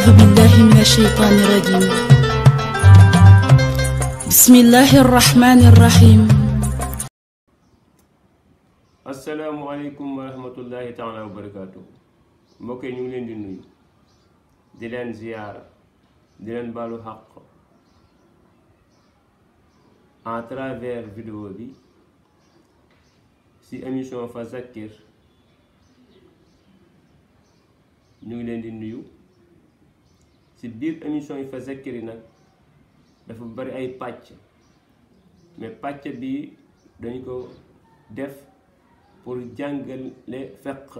أعوذ بالله من الشيطان الرجيم. بسم الله الرحمن الرحيم. asalaamaaleykum wa rahmatullahi taala wa barakaatu. mbokk yi ñu ngi leen di nuyu di leen ziyaara di leen baalu xaq à travers vidéo bi ci émission Fa Zakkir. ñu ngi leen di nuyu ci biir émission yi Fa Zakkir yi nag dafa bari ay pàcc, mais pàcc bi dañu ko def pour jàngale fiqh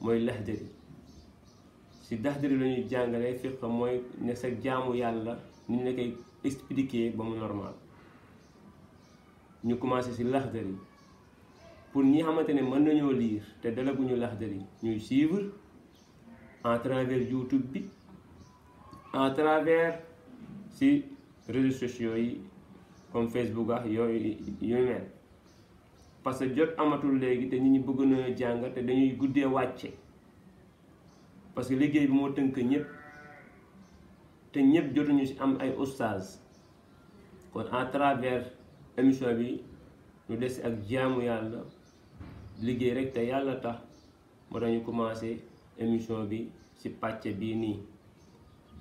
mooy lahdari. ci lahdari la ñuy jàngale fiqh mooy ne sa jaamu yàlla ni ñu la koy expliquer ba mu normal. ñu commencé ci lahdari pour ñi xamante ne mën nañoo lire te dalaguñu lahdari ñuy suivre à travers YouTube bi, à travers ci réseaux sociaux yi comme Facebook ak yooyu mel, parce que jot amatul léegi te nit ñi bëgg na jàng te dañuy guddee wàcce parce que liggéey bi moo tënk ñëpp te ñëpp jotuñu ci am ay oustaz. kon à travers émission bi ñu des ak jaamu yàlla liggéey rek te yàlla tax moo tax ñu commencé émission bi ci pàcc bii nii.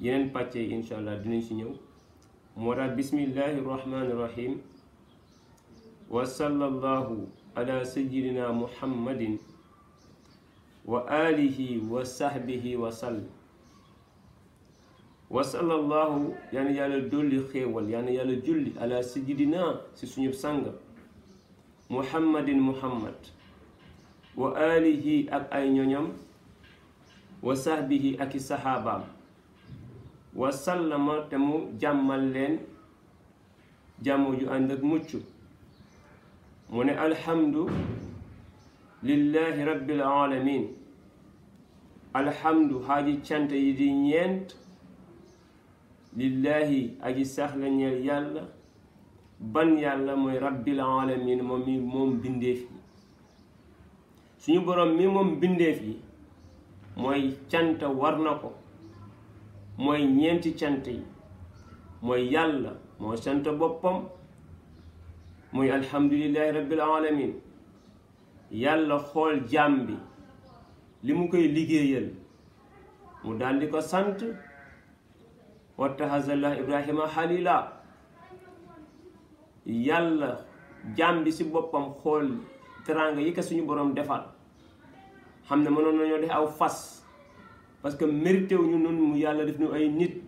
yeneen pàcc yi incha allah dinañ ci ñëw. moo tax bismillahi rahmani rahim wa sallallahu ala sayyidina muhammadin wa alihi wa sahbihi wa sallam. wa sallallahu yaani yàlla dolli xéewal yaani yàlla julli ala sayyidina ci suñu sang muhammadin muhammad wa alihi ak ay ñoñam wa sahbihi ak i saxaabaam wa sallama te mu jàmmal leen jàmm ju ànd ak mucc. mu ne alhamdu lillahi rabbil alamin. alhamdu xaaji cant yi di ñeent lillahi aji sax la ñeel yàlla. ban yàlla mooy rabbil alamin moom mi moom bindeef yi. suñu boroom mi moom bindeef yi mooy cant war na ko. mooy ñeenti cant yi mooy yàlla moo sant boppam mooy alhamdulillahi rabbil alamin. yàlla xool jaam bi li mu koy liggéeyal mu daldi ko sant. wattaxazallah ibrahima xalila. yàlla jaam bi ci boppam xool teraanga yi ko suñu boroom defal xam ne mënoon nañoo def aw fas parce que mérité wu ñu noonu mu yàlla def ñu ay nit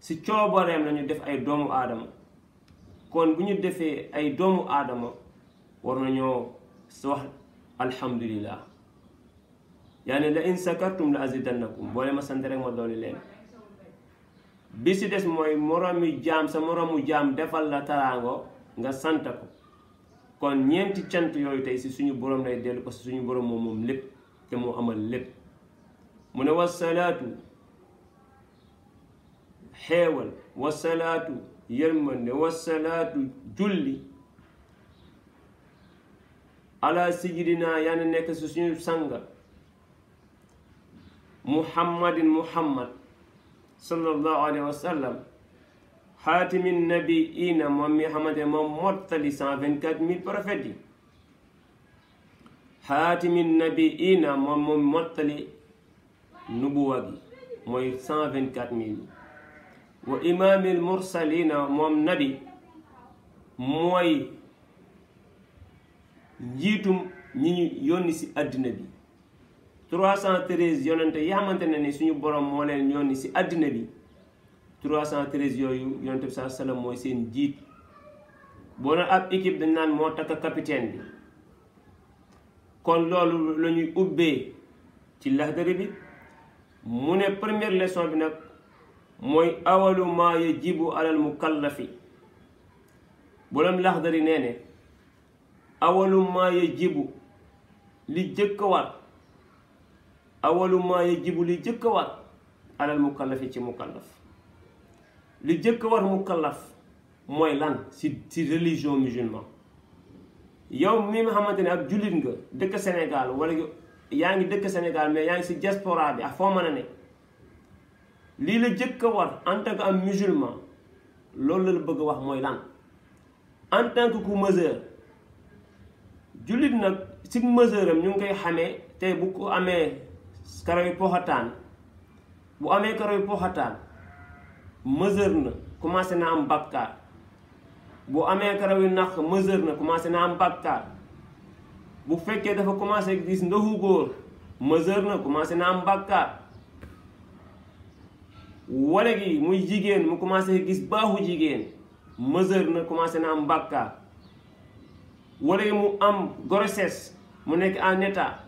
ci coobareem lañu def ay doomu aadama. kon bu ñu defee ay doomu aadama war nañoo wax alhamdulillah. yaani la in sakartum la azidannakum. boole ma sant rek ma dooli leen. bi ci des mooy moroomi jaam sa moroomu jaam defal la taraango nga sant ko. kon ñeenti cant yooyu tey ci suñu boroom lay dellu parce que suñu boroom moom lépp te moo amal lépp. mu ne wasalaatu xeewal wasalaatu yërmande wasalaatu julli ala sayyidina yaa nekk si suñu sanga muhammadin muhammad sallallahu alayhi wa sallam xaatimin nabiina moom mi xamante moom mottali 124 000 prophètes yi. xaatimin nabiina moom mottali nubuwa gi mooy 124 000. wa imaamil mursalina moom nabi mooy njiitum ñi ñu yónni ci àddina bi. 313 yonente yi xamante ne ni suñu borom moo leen yónni ci àddina bi 313 yooyu yonente bi saa sallam mooy seen njiit. boo na ab équipe dañ naan moo takk capitaine bi. kon loolu la ñuy ubbee ci lahdari bi. mu ne première leçon bi nag mooy awalu maa yajibu alal mukallafi. boroom laxdari nee ne awalu maa yajibu li jëkk war. awalu maa yajibu li jëkk war alal mukallafi ci mukallaf. li jëkk war mukallaf mooy lan ci religion musulman. yow mi nga xamante ne ak jullit nga dëkk Sénégal wala yaa ngi dëkk Sénégal mais yaa ngi ci diaspora bi ak foo mën a ne lii la jëkk a war en tant que am musulman loolu la bëgg a wax mooy lan en tant que ku majeur jullit nag si majeur am ñu ngi koy xamee te bu ko amee karaw yi poxataan bu amee karaw yi poxataan majeur na commencé na am bàkkaar bu amee karaw yi naq majeur na commencé na am bàkkaar bu fekkee dafa commencé gis ndoxu góor majeur na commencé na am bàkkaar wala gi muy jigéen mu commencé gis baaxu jigéen majeur na commencé na am bàkkaar wala gi mu am grossesse mu nekk en état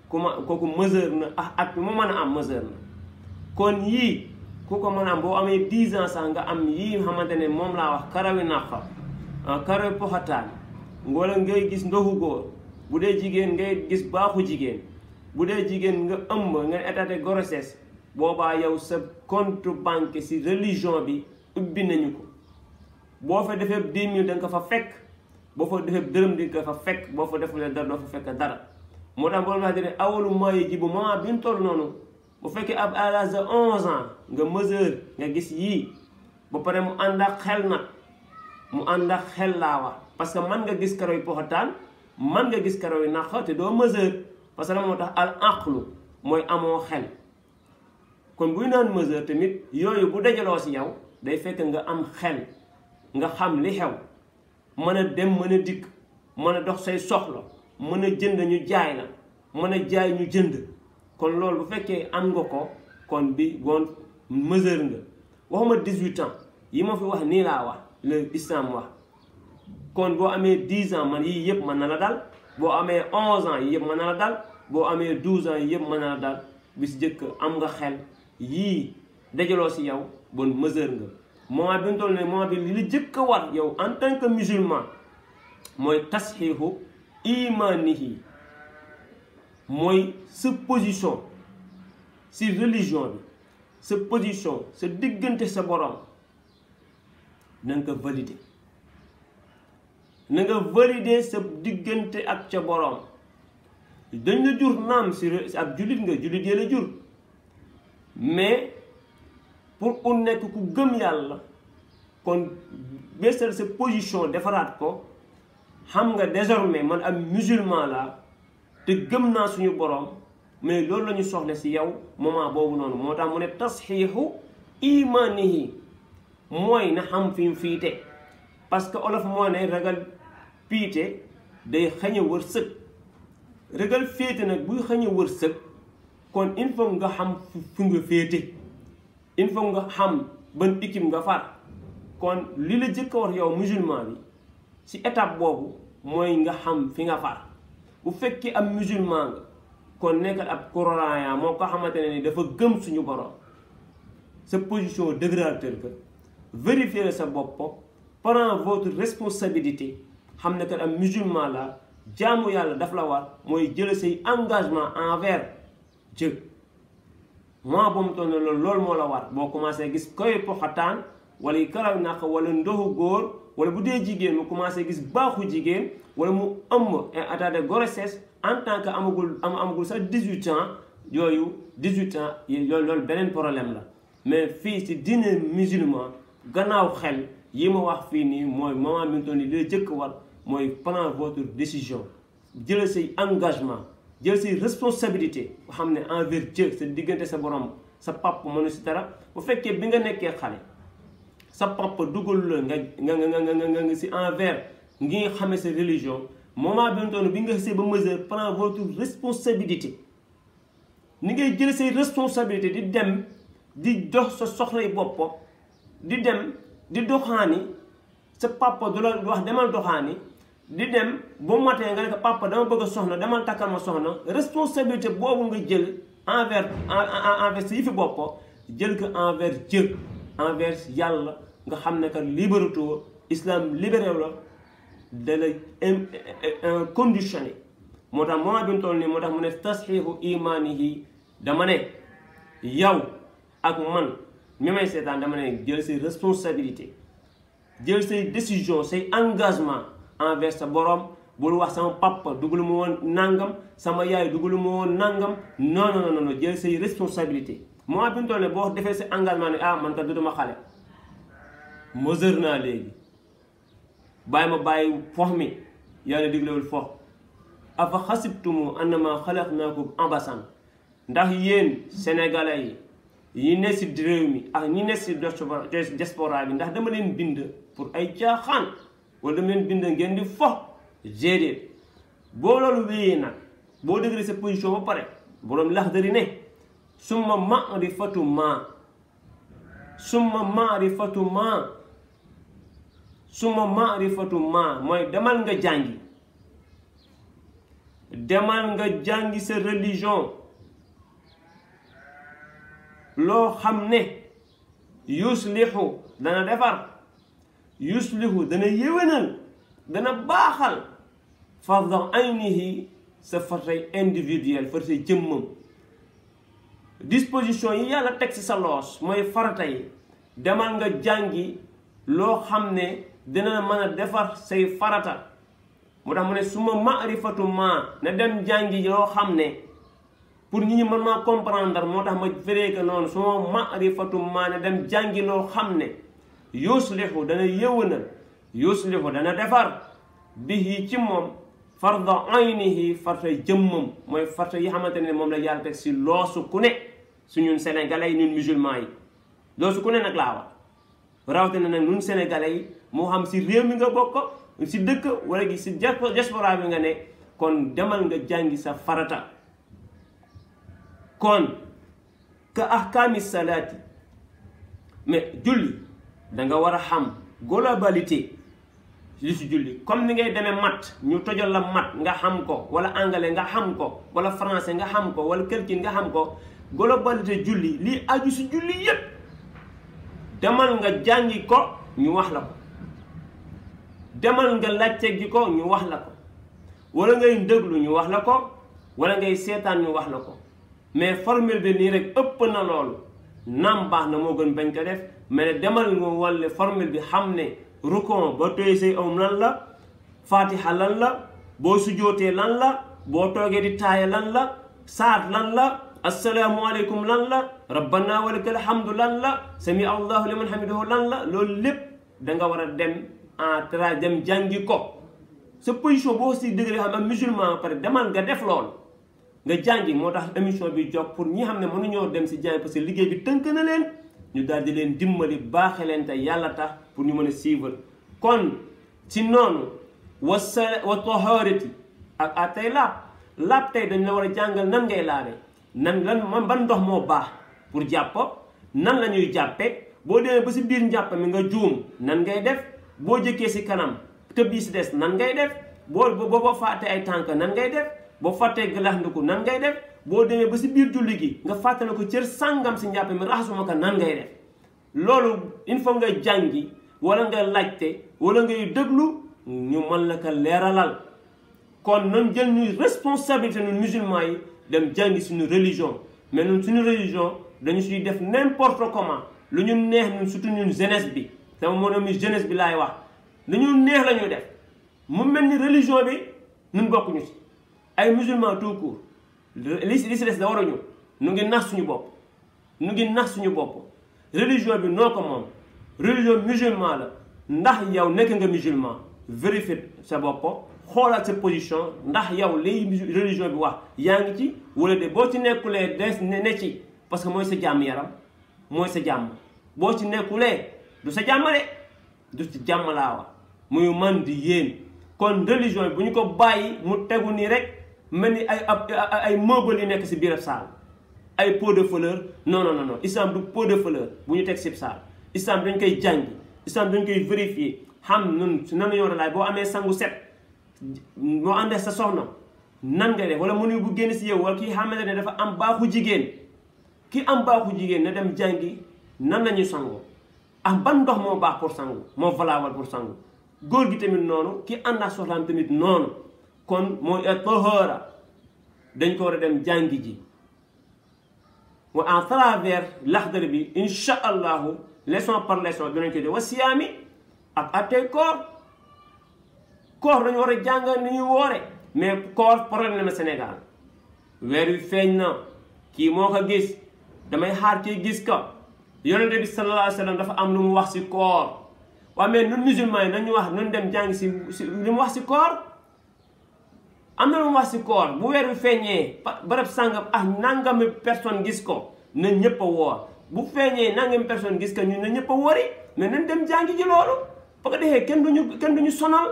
kooku majeur na at bi mu mën a am majeur na kon yii ku ko mën a am boo amee 10 ans sax nga am yii xamante ne moom laa wax karawi naqa karawi poxataan wala ngay gis ndoxu góor bu dee jigéen ngay gis baaxu jigéen bu dee jigéen nga ëmb nga état de grossesse boobaa yow sa compte banque si religion bi ubbi nañu ko boo fa defee 10 000 da nga ko fa fekk boo fa defee dërëm di nga ko fa fekk boo fa defulee dara doo fa fekk dara moo tax boo wax ne awalu mooy ji bu moment bi ñu toll noonu bu fekkee ab à l'âge de 11 ans nga majeur nga gis yii ba pare mu ànd ak xel nag mu ànd ak xel laa wax parce que man nga gis karaw yi poxataan man nga gis karaw yi naq te doo majeur parce que la moo tax al aqlu mooy amoo xel kon buy naan majeur tamit yooyu bu dajaloo si yow day fekk nga am xel nga xam li xew mën a dem mën a dikk mën a dox say soxla mën a jënd ñu jaay la mën a jaay ñu jënd kon loolu bu fekkee am nga ko kon bi goon majeur nga waxuma 18 ans yi ma fi wax nii laa wax le islam wax kon boo amee 10 ans man yii yëpp mën na la dal boo amee 11 ans yii yëpp mën na la dal boo amee 12 ans yii yëpp mën na la dal bis jëkk am nga xel yii dajaloo si yow bon majeur nga moment bi ñu toll ne moment bi li la jëkk a war yow en tant que musulman mooy tasxiixu imanihi mooy sa position si religion bi sa position sa diggante sa borom na nga ko valider na nga valider sa diggante ak ca borom dañ la jur naam si ab jullit nga jullit yee la jur mais pour u nekk ku gëm yàlla kon beesal sa position defaraat ko xam nga désormais man am musulman la te gëm naa suñu borom mais loolu la ñu soxla si yow moment boobu noonu moo tax mu ne tasxiixu imanihi mooy na xam fi mu fiite parce que olof moo ne ragal piite day xañ a wërsëg ragal féete nag buy xañ a wërsëg kon il faut nga xam fu nga féete il faut nga xam ban équipe nga far kon li la jëkk a war yow musulman bi ci étape boobu mooy nga xam fi nga far bu fekkee am musulman nga kon nekkal ab croyant moo ko xamante ne ni dafa gëm suñu borom sa position dégradateur que vérifier sa bopp prends votre responsabilité xam ne kat am musulman la jaamu yàlla daf la war mooy jël say engagement envers Dieu moo ba mu toll ne loolu moo la war boo commencé gis koy poxataan wala yi karaw naq wala ndoxu góor wala bu dee jigéen mu commencé gis baaxu jigéen wala mu ëmb état de grossesse en tant que amagul sax 18 ans yooyu 18 ans loolu beneen problème la mais fii ci diine musulman gannaaw xel yi ma wax fii nii mooy moment bi mu toll nii li jëkk war mooy prendre votre décision jël say engagement jël say responsabilité boo xam ne envers Dieu sa diggante sa borom sa papa mënu si dara bu fekkee bi nga nekkee xale sa papa dugal la nga si envers ngi xamee sa religion moment bi mu toll bi nga xasee ba mesure prendre votre responsabilité ni ngay jël say responsabilité di dem di dox sa soxlay bopp di dem di doxaani sa papa du la wax demal doxaani di dem boo matee nga ne ko papa dama bëgg a soxna demal takkal ma soxna responsabilité boobu nga jël envers sa yëfi bopp jël ko envers Dieu envers yàlla nga xam ne que liberté islam libéré la da la conditionné moo tax moment bi mu toll nii moo tax mu ne tasxiixu imaanihi dama ne yow ak man mi may seetaan dama ne jël say responsabilité jël say décision say engagement envers sa borom bul wax sama papa dugalu ma woon nangam sama yaay dugalu ma woon nangam non jël say responsabilité moment bi mu toll ne boo defee sa engagement ne ah man kat dootuma xale mesure naa léegi bàyyi ma bàyyi fox mi yàlla diglewul fox afa xasibtumu annama xalaqnaakum abasan ndax yéen sénégalais yi ne si réew mi ak ñi ne si diaspora bi ndax dama leen bind pour ay caaxaan wala dama leen bind ngeen di fox déedéet boo loolu wéyee nag boo dëgëree sa position ba pare boroom Laxdari ne summa maarifatu ma mooy demal nga jàngi sa religion loo xam ne yuslihu dana defar yuslihu dana yéwénal dana baaxal farda aynihi sa fartay individuel fartay jëmmam disposition yi yàlla teg ci sa loos mooy farata yi demal nga jàngi loo xam ne dina mën a defar say farata moo tax mu ne suma maarifatu ma na dem jàngi loo xam ne pour ñi mën maa comprendre moo tax ma feree que noonu suma maarifatu ma na dem jàngi loo xam ne yuslihu dana yëwënal yuslihu dana defar bihi ci moom farda aynihi fartay jëmmam mooy farta yi xamante ne moom la yàlla teg si loosu ku ne su ñun sénégalais yi ñun musulman yi loosu ku ne nag laa wax rawatina nag ñun sénégalais yi moo xam si réew mi nga bokk si dëkk wala gi si diaspora bi nga ne kon demal nga jàngi sa farata kon ka ahkaami salaati mais julli da nga war a xam globalité li si julli comme ni ngay demee mat ñu tojal la mat nga xam ko wala anglais nga xam ko wala français nga xam ko wala quelqu'un nga xam ko globalité julli lii aju si julli yépp demal nga jàngi ko ñu wax la ko demal nga laajte gi ko ñu wax la ko wala ngay déglu ñu wax la ko wala ngay seetaan ñu wax la ko mais formule bi nii rek ëpp na loolu naam baax na moo gën bañ ko def mais demal nga wàlle formule bi xam ne rukon ba toy say am lan la fatiha lan la boo sujootee lan la boo toogee di taaya lan la saat lan la asalaamualeykum lan la rabbana walakal hamdu lan la sami allahu liman hamidahu lan la loolu lépp da nga war a dem en tra dem jàngi ko sa position boo si dëgg xam am musulman pare demal nga def loolu nga jàngi moo tax émission bi jóg pour ñi xam ne mënuñoo dem si jàngi parce que liggéey bi tënk na leen ñu daal di leen dimbali baaxe leen te yàlla tax pour ñu mën a suivre kon ci noonu wa taharati ak tey laab tey dañ la war a jàngal nan ngay laabe nan lan ban ndox moo baax pour jàpp nan la ñuy jàppe boo demee ba si biir njàpp mi nga juum nan ngay def boo jëkkee si kanam te bii si des nan ngay def boo fàtte ay tànk nan ngay def boo fàttee galaxndiku nan ngay def boo demee ba si biir julli gi nga fàttale ko cër sàngam si njàpp mi raxasuma ko nan ngay def loolu il faut nga jàngi wala nga laajte wala ngay déglu ñu mën la ko leeralal kon nan jël ñuy responsabilité ñun musulman yi dem jàngi suñu religion mais ñun suñu religion dañu suy def n'importe comment lu ñu neex ñun surtout ñun jeunesse bi sama moo mi jeunesse bi laay wax lu ñu neex la ñuy def mu mel ni religion bi ñun bokkuñu si ay musulman tout court li si des da waruñu nu ngi nax suñu bopp religion bi noo ko moom religion musulman la ndax yow nekk nga musulman vérifier sa bopp xoolal sa position ndax yow liy religion bi wax yaa ngi ci wala de boo ci nekkulee des ne ci parce que mooy sa jàmm yaram mooy sa jàmm boo ci nekkulee du sa jàmm de du ci jàmm laa wax muy man di yéen kon religion bi bu ñu ko bàyyi mu tegu nii rek mel ni ay meubles yu nekk si biir saal ay pot de fleur non islam du pot de fleur bu ñu teg si saal islam dañ koy jàngi islam dañ koy vérifier xam nun su nan yoon laay boo amee sangu set moo àndee sa soxna nan nga def wala mënu bu génn si yow wala kii xamante ne dafa am baaxu jigéen ki am baaxu jigéen na dem jàngi nan la ñuy sangoo am ban ndox moo baax pour sangu moo valable pour sangu góor gi tamit noonu ki ànd ak soxlaam tamit noonu kon mooy tahara dañ ko war a dem jàngi ji wa en travers Laxdari bi incha allahu leçon par leçon dinañ ko def wa siyaami ak attey koor dañu war a jàngal ni ñuy woore mais koor problème na Sénégal weer wi feeñ na kii moo ko gis damay xaar kii gis ko yonente bi sallallahu alayhi wa sallam dafa am lu mu wax si koor waaye mais ñun musulman yi nañu wax nañu dem jàngi si lu mu wax si koor am na lu mu wax si koor bu weer bi feeñee barab sàngam nangami personne gis ko na ñëpp a woor bu feeñee nangami personne gis ko ñun na ñëpp a woori mais nañ dem jàngi ji loolu ba ko defee kenn duñu sonal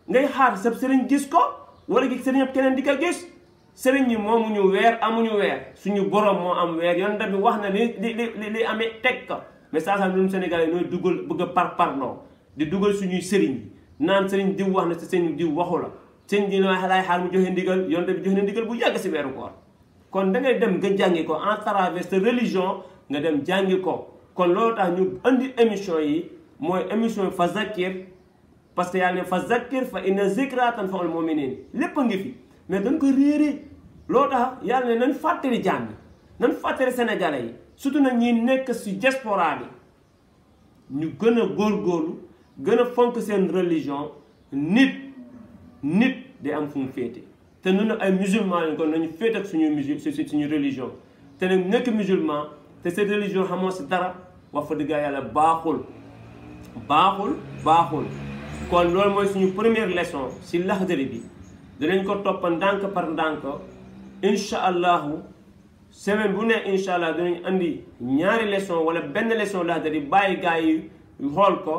ngay xaar sa sëriñ gis ko wala gi sëriñ ab keneen di ko gis sëriñ ñi moomuñu weer amuñu weer suñu borom moo am weer yonent bi wax na li amee teg ko mais saa ñun Sénégalais yi ñooy dugal bëgg a parloo di dugal suñuy sëriñ bi naan sëriñ diw wax na si sëriñ diw waxu la sëriñ di laay xaar mu joxe ndigal yonent bi joxe na ndigal bu yàgg si weeru koor kon da ngay dem nga jàngi ko en travers sa religion nga dem jàngi ko kon loolu tax ñu andi émission yi mooy émission fa zakkir parce que yàlla ne fa zakkir fa inna zikra tanfa'ul mu'minin lépp a ngi fi mais dañ ko réeré loolu tax yàlla ne nañ fàttali jàng nañ fàttali sénégalais yi surtout nag ñi nekk si diaspora bi ñu gën a góorgóorlu gën a fonk seen religion nit day am fu mu féete te ñun ay musulman lañ kon nañu féete ak suñu religion te nag nekk musulman te cette religion xamoo si dara wax fa dëgg yàlla baaxul kon loolu mooy suñu première leçon si Laxdari bi dinañ ko toppa ndànk par ndànk incha allahu semaine bu ne incha allah dinañ andi ñaari leçon wala benn leçon Laxdari bàyyi gars yi xool ko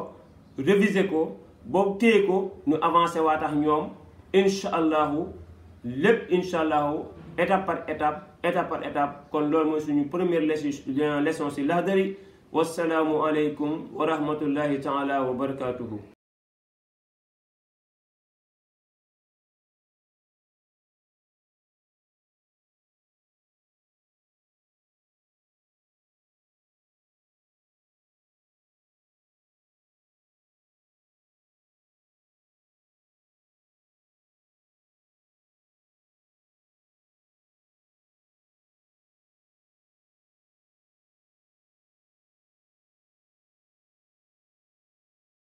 réviser ko boobu téye ko ñu avancé waa tax ñoom incha allahu lépp incha allahu étape par étape kon loolu mooy suñu première leçon si Laxdari wassalaamu aleykum wa rahmatullahi taala wa barakatuhu